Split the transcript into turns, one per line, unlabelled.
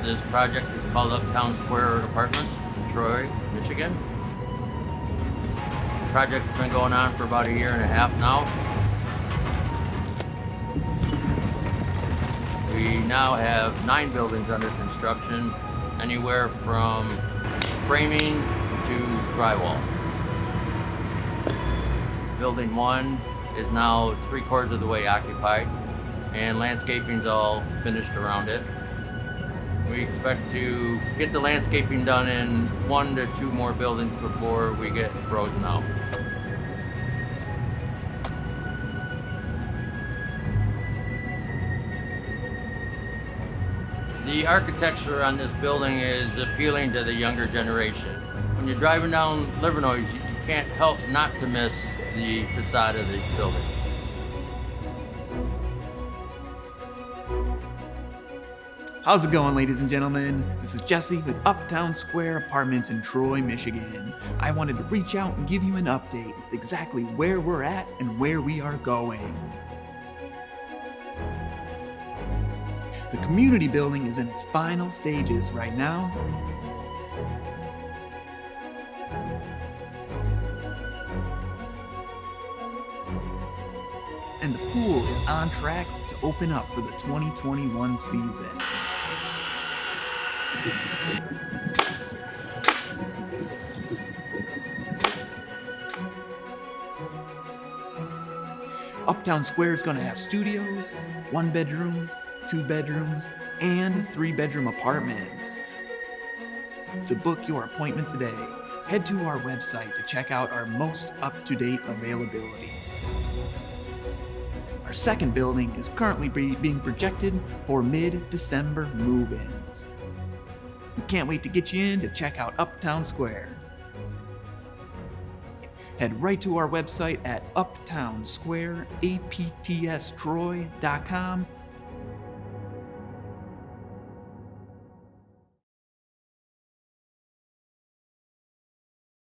This project is called Uptown Square Apartments in Troy, Michigan. The project's been going on for about a year and a half now. We now have 9 buildings under construction, anywhere from framing to drywall. Building 1 is now 3/4 of the way occupied, and landscaping's all finished around it. We expect to get the landscaping done in 1 to 2 more buildings before we get frozen out. The architecture on this building is appealing to the younger generation. When you're driving down Livernois, you can't help not to miss the facade of these buildings.
How's it going, ladies and gentlemen? This is Jesse with Uptown Square Apartments in Troy, Michigan. I wanted to reach out and give you an update with exactly where we're at and where we are going. The community building is in its final stages right now. And the pool is on track to open up for the 2021 season. Uptown Square is going to have studios, 1-bedrooms, 2-bedrooms, and 3-bedroom apartments. To book your appointment today, head to our website to check out our most up-to-date availability. Our second building is currently being projected for mid-December move-ins. We can't wait to get you in to check out Uptown Square. Head right to our website at uptownsquareaptstroy.com